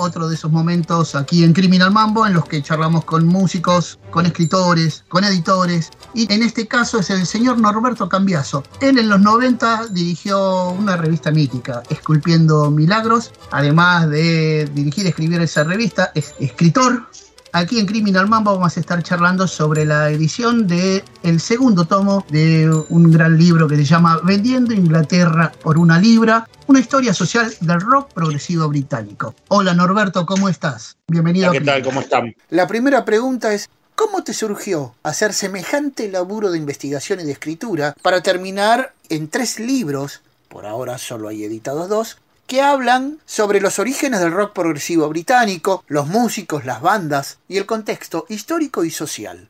otro de esos momentos aquí en Criminal Mambo en los que charlamos con músicos, con escritores, con editores, y en este caso es el señor Norberto Cambiaso. Él en los 90 dirigió una revista mítica, Esculpiendo Milagros, además de dirigir y escribir esa revista, es escritor. Aquí en Criminal Mambo vamos a estar charlando sobre la edición del segundo tomo de un gran libro que se llama Vendiendo Inglaterra por una libra, una historia social del rock progresivo británico. Hola Norberto, ¿cómo estás? Bienvenido. Hola, ¿qué tal? ¿Cómo están? La primera pregunta es, ¿cómo te surgió hacer semejante laburo de investigación y de escritura para terminar en 3 libros, por ahora solo hay editados 2, que hablan sobre los orígenes del rock progresivo británico, los músicos, las bandas y el contexto histórico y social?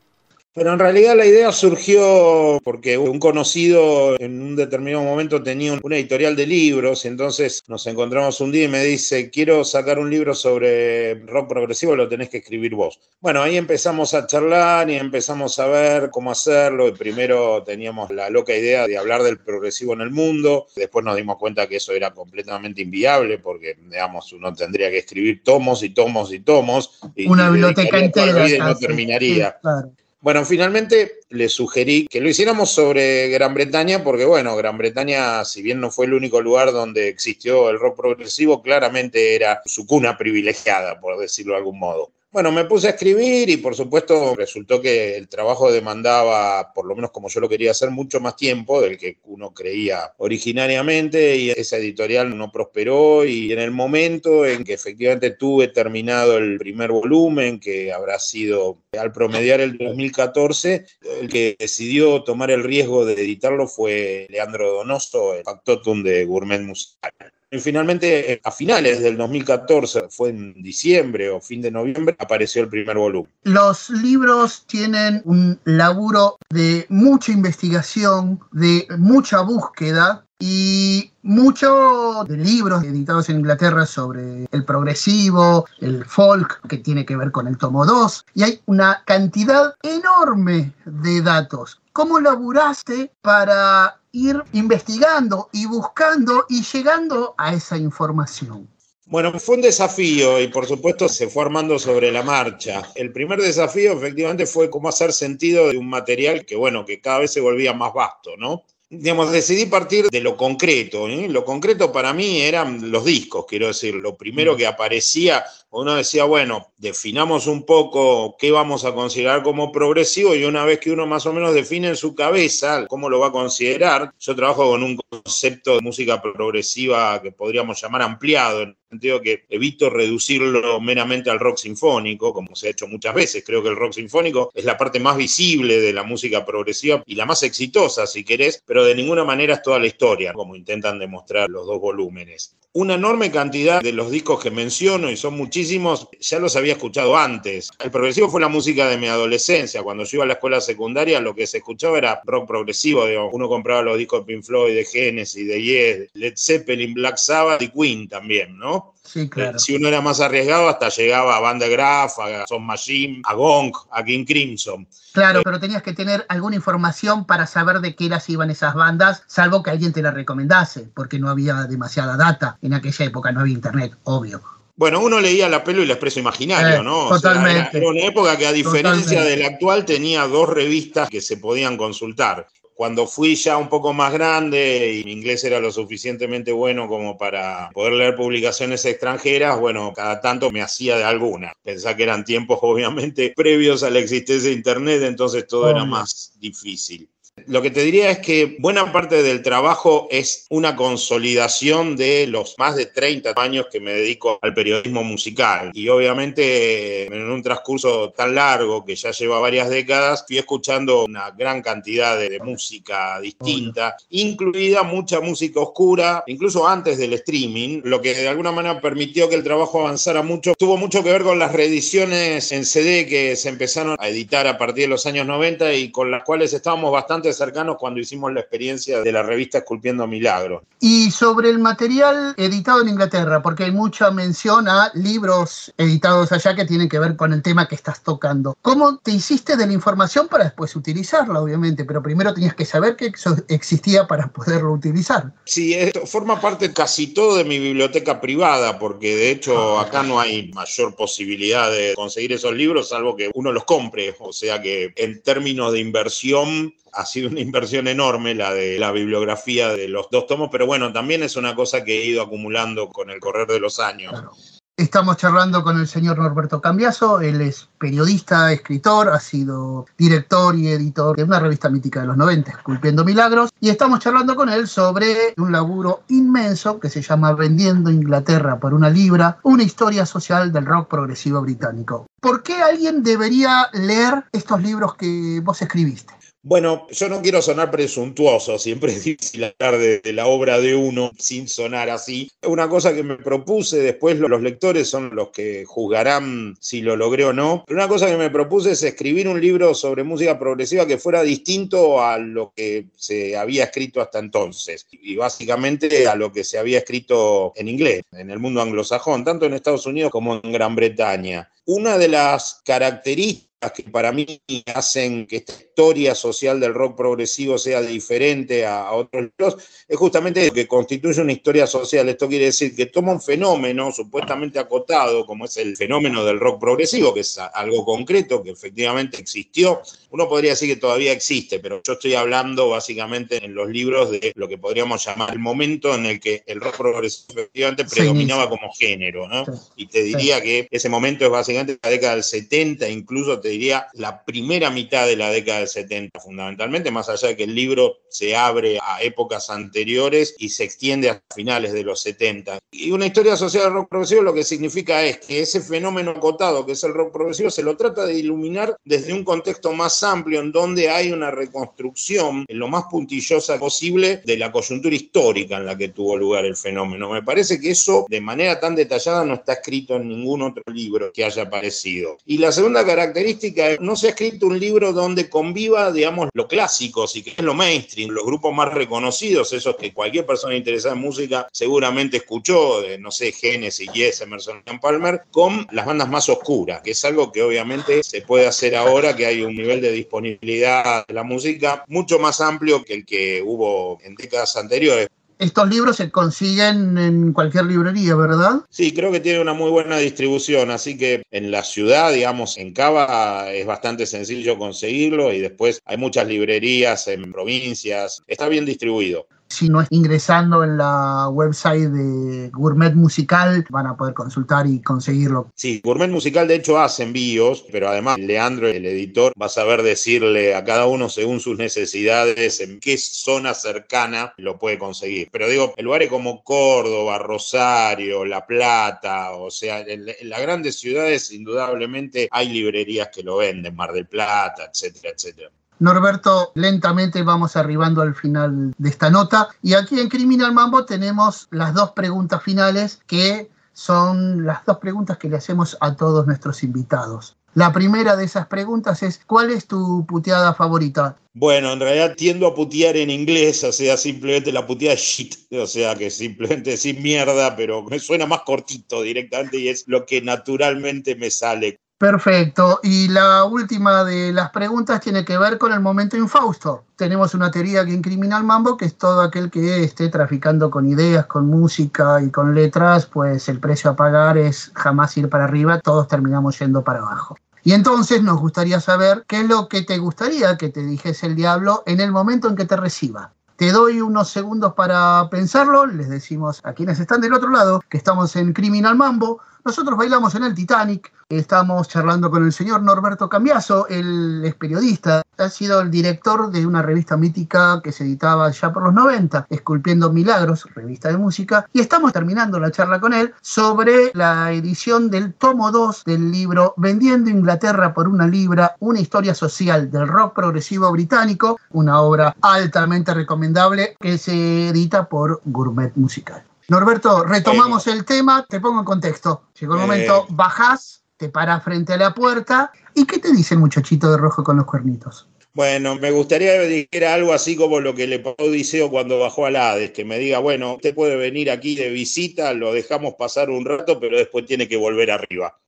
Pero en realidad la idea surgió porque un conocido en un determinado momento tenía una editorial de libros y entonces nos encontramos un día y me dice, quiero sacar un libro sobre rock progresivo, lo tenés que escribir vos. Bueno, ahí empezamos a charlar y empezamos a ver cómo hacerlo. Y primero teníamos la loca idea de hablar del progresivo en el mundo. Después nos dimos cuenta que eso era completamente inviable porque, digamos, uno tendría que escribir tomos y tomos y tomos. Una biblioteca entera. Y no terminaría. Sí, claro. Bueno, finalmente le sugerí que lo hiciéramos sobre Gran Bretaña porque, bueno, Gran Bretaña, si bien no fue el único lugar donde existió el rock progresivo, claramente era su cuna privilegiada, por decirlo de algún modo. Bueno, me puse a escribir y por supuesto resultó que el trabajo demandaba, por lo menos como yo lo quería hacer, mucho más tiempo del que uno creía originariamente y esa editorial no prosperó y en el momento en que efectivamente tuve terminado el primer volumen, que habrá sido al promediar el 2014, el que decidió tomar el riesgo de editarlo fue Leandro Donoso, el factotum de Gourmet Musical. Y finalmente, a finales del 2014, fue en diciembre o fin de noviembre, apareció el primer volumen. Los libros tienen un laburo de mucha investigación, de mucha búsqueda y muchos de libros editados en Inglaterra sobre el progresivo, el folk, que tiene que ver con el tomo 2, y hay una cantidad enorme de datos. ¿Cómo laburaste para ir investigando y buscando y llegando a esa información? Bueno, fue un desafío y por supuesto se fue armando sobre la marcha. El primer desafío efectivamente fue cómo hacer sentido de un material que, bueno, que cada vez se volvía más vasto, ¿no? Digamos, decidí partir de lo concreto, ¿eh? Lo concreto para mí eran los discos, quiero decir, lo primero que aparecía, uno decía, bueno, definamos un poco qué vamos a considerar como progresivo y una vez que uno más o menos define en su cabeza cómo lo va a considerar, yo trabajo con un concepto de música progresiva que podríamos llamar ampliado, en el sentido que evito reducirlo meramente al rock sinfónico, como se ha hecho muchas veces. Creo que el rock sinfónico es la parte más visible de la música progresiva y la más exitosa, si querés, pero de ninguna manera es toda la historia, como intentan demostrar los 2 volúmenes. Una enorme cantidad de los discos que menciono, y son muchísimos, ya los había escuchado antes. El progresivo fue la música de mi adolescencia. Cuando yo iba a la escuela secundaria, lo que se escuchaba era rock progresivo. Digamos. Uno compraba los discos de Pink Floyd, de Genesis, de Yes, Led Zeppelin, Black Sabbath y Queen también, ¿no? Sí, claro. Si uno era más arriesgado, hasta llegaba a Van de Graaf, a Son Machine, a Gong, a King Crimson. Claro, pero tenías que tener alguna información para saber de qué las iban esas bandas, salvo que alguien te la recomendase, porque no había demasiada data. En aquella época no había internet, obvio. Bueno, uno leía La Pelo y el Expreso Imaginario, ¿no? Totalmente. O sea, era una época que a diferencia de la actual tenía 2 revistas que se podían consultar. Cuando fui ya un poco más grande y mi inglés era lo suficientemente bueno como para poder leer publicaciones extranjeras, bueno, cada tanto me hacía de alguna. Pensá que eran tiempos obviamente previos a la existencia de internet, entonces todo era más difícil. Lo que te diría es que buena parte del trabajo es una consolidación de los más de 30 años que me dedico al periodismo musical. Y obviamente en un transcurso tan largo que ya lleva varias décadas, fui escuchando una gran cantidad de música distinta, incluida mucha música oscura, incluso antes del streaming, lo que de alguna manera permitió que el trabajo avanzara mucho. Tuvo mucho que ver con las reediciones en CD que se empezaron a editar a partir de los años 90 y con las cuales estábamos bastante bastante cercanos cuando hicimos la experiencia de la revista Esculpiendo Milagros. Y sobre el material editado en Inglaterra, porque hay mucha mención a libros editados allá que tienen que ver con el tema que estás tocando. ¿Cómo te hiciste de la información para después utilizarla, obviamente? Pero primero tenías que saber que eso existía para poderlo utilizar. Sí, esto forma parte casi todo de mi biblioteca privada, porque de hecho acá no hay mayor posibilidad de conseguir esos libros, salvo que uno los compre. O sea que en términos de inversión, ha sido una inversión enorme la de la bibliografía de los 2 tomos, pero bueno, también es una cosa que he ido acumulando con el correr de los años. Claro. Estamos charlando con el señor Norberto Cambiaso. Él es periodista, escritor, ha sido director y editor de una revista mítica de los 90, Esculpiendo Milagros, y estamos charlando con él sobre un laburo inmenso que se llama Vendiendo Inglaterra por una libra, una historia social del rock progresivo británico. ¿Por qué alguien debería leer estos libros que vos escribiste? Bueno, yo no quiero sonar presuntuoso, siempre es difícil hablar de la obra de uno sin sonar así. Una cosa que me propuse, después los lectores son los que juzgarán si lo logré o no, pero una cosa que me propuse es escribir un libro sobre música progresiva que fuera distinto a lo que se había escrito hasta entonces, y básicamente a lo que se había escrito en inglés, en el mundo anglosajón, tanto en Estados Unidos como en Gran Bretaña. Una de las características que para mí hacen que esta historia social del rock progresivo sea diferente a otros libros es justamente que constituye una historia social. Esto quiere decir que toma un fenómeno supuestamente acotado, como es el fenómeno del rock progresivo, que es algo concreto, que efectivamente existió. Uno podría decir que todavía existe, pero yo estoy hablando básicamente en los libros de lo que podríamos llamar el momento en el que el rock progresivo efectivamente predominaba como género, ¿no? Sí. Y te diría que ese momento es básicamente la década del 70, incluso te diría la primera mitad de la década del 70, fundamentalmente, más allá de que el libro se abre a épocas anteriores y se extiende hasta finales de los 70. Y una historia social del rock progresivo lo que significa es que ese fenómeno acotado que es el rock progresivo se lo trata de iluminar desde un contexto más amplio en donde hay una reconstrucción en lo más puntillosa posible de la coyuntura histórica en la que tuvo lugar el fenómeno. Me parece que eso de manera tan detallada no está escrito en ningún otro libro que haya aparecido. Y la segunda característica, no se ha escrito un libro donde conviva, digamos, lo clásico, sí, que es lo mainstream, los grupos más reconocidos, esos que cualquier persona interesada en música seguramente escuchó, no sé, Genesis, Yes, Emerson, Palmer, con las bandas más oscuras, que es algo que obviamente se puede hacer ahora que hay un nivel de disponibilidad de la música mucho más amplio que el que hubo en décadas anteriores. Estos libros se consiguen en cualquier librería, ¿verdad? Sí, creo que tiene una muy buena distribución, así que en la ciudad, digamos, en Cava es bastante sencillo conseguirlo y después hay muchas librerías en provincias, está bien distribuido. Si no es ingresando en la website de Gourmet Musical, van a poder consultar y conseguirlo. Sí, Gourmet Musical de hecho hace envíos, pero además Leandro, el editor, va a saber decirle a cada uno según sus necesidades en qué zona cercana lo puede conseguir. Pero digo, en lugares como Córdoba, Rosario, La Plata, o sea, en las grandes ciudades indudablemente hay librerías que lo venden, Mar del Plata, etcétera, etcétera. Norberto, lentamente vamos arribando al final de esta nota y aquí en Criminal Mambo tenemos las 2 preguntas finales que son las 2 preguntas que le hacemos a todos nuestros invitados. La primera de esas preguntas es, ¿cuál es tu puteada favorita? Bueno, en realidad tiendo a putear en inglés, o sea, simplemente la puteada shit, o sea, que simplemente decir mierda, pero me suena más cortito directamente y es lo que naturalmente me sale. Perfecto. Y la última de las preguntas tiene que ver con el momento infausto. Tenemos una teoría aquí en Criminal Mambo, que es todo aquel que esté traficando con ideas, con música y con letras, pues el precio a pagar es jamás ir para arriba, todos terminamos yendo para abajo. Y entonces nos gustaría saber qué es lo que te gustaría que te dijese el diablo en el momento en que te reciba. Te doy unos segundos para pensarlo, les decimos a quienes están del otro lado que estamos en Criminal Mambo. Nosotros bailamos en el Titanic, estamos charlando con el señor Norberto Cambiaso, él es periodista, ha sido el director de una revista mítica que se editaba ya por los 90, Esculpiendo Milagros, revista de música, y estamos terminando la charla con él sobre la edición del tomo 2 del libro Vendiendo Inglaterra por una libra, una historia social del rock progresivo británico, una obra altamente recomendable que se edita por Gourmet Musical. Norberto, retomamos el tema, te pongo en contexto. Llegó el momento, bajás, te parás frente a la puerta, ¿y qué te dice el muchachito de rojo con los cuernitos? Bueno, me gustaría que dijera algo así como lo que le pasó a Odiseo cuando bajó al Hades, que me diga, bueno, usted puede venir aquí de visita, lo dejamos pasar un rato, pero después tiene que volver arriba.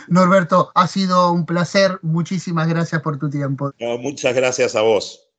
Norberto, ha sido un placer. Muchísimas gracias por tu tiempo. No, muchas gracias a vos.